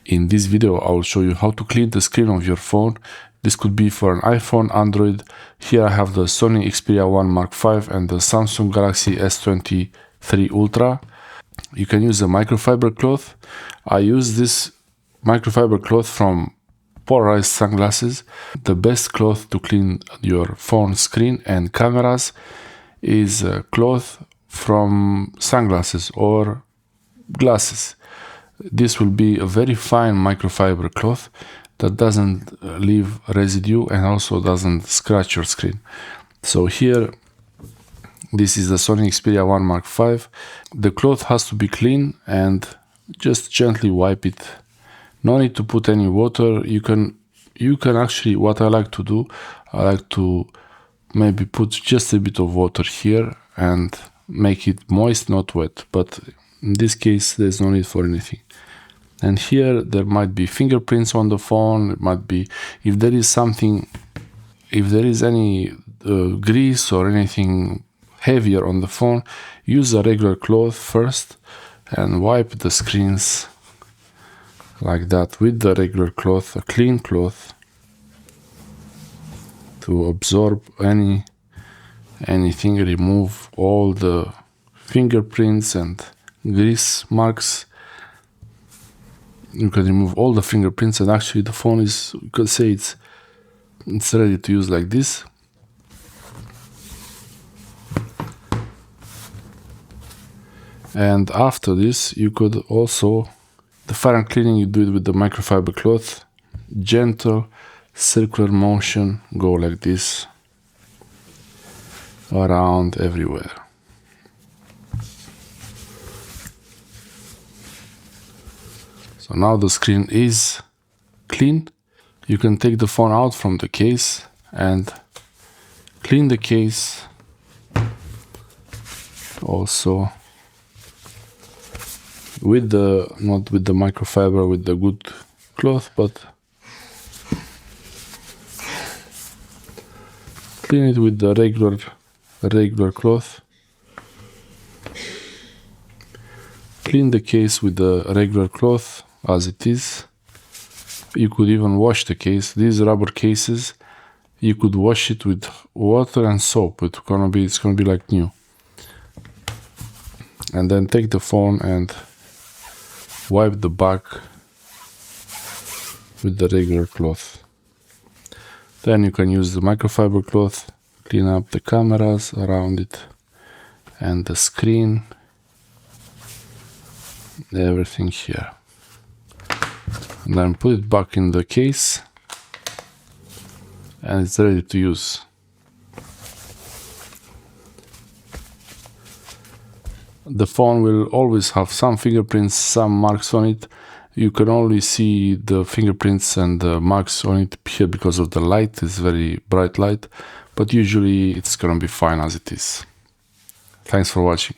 In this video, I will show you how to clean the screen of your phone. This could be for an iPhone, Android. Here I have the Sony Xperia 1 Mark V and the Samsung Galaxy S23 Ultra. You can use a microfiber cloth. I use this microfiber cloth from polarized sunglasses. The best cloth to clean your phone screen and cameras is a cloth from sunglasses or glasses. This will be a very fine microfiber cloth that doesn't leave residue and also doesn't scratch your screen. So here, this is the Sony Xperia 1 Mark V. The cloth has to be clean and just gently wipe it. No need to put any water. You can actually, what I like to do, I like to maybe put just a bit of water here and make it moist, not wet. But in this case, there's no need for anything. And here there might be fingerprints on the phone. It might be, if there is something, if there is any grease or anything heavier on the phone, use a regular cloth first and wipe the screens like that with the regular cloth, a clean cloth, to absorb anything, remove all the fingerprints and grease marks. You can remove all the fingerprints, and actually the phone is, you could say it's ready to use like this. And after this, you could also, the final cleaning, you do it with the microfiber cloth. Gentle circular motion, go like this around everywhere. So now the screen is clean. You can take the phone out from the case and clean the case also with the, not with the microfiber, with the good cloth, but clean it with the regular cloth. Clean the case with the regular cloth as it is. You could even wash the case. These rubber cases, you could wash it with water and soap. It's gonna be like new. And then take the phone and wipe the back with the regular cloth. Then you can use the microfiber cloth, clean up the cameras around it and the screen, everything here. And then put it back in the case and it's ready to use. The phone will always have some fingerprints, some marks on it. You can only see the fingerprints and the marks on it here because of the light. It's very bright light, but usually it's gonna be fine as it is. Thanks for watching.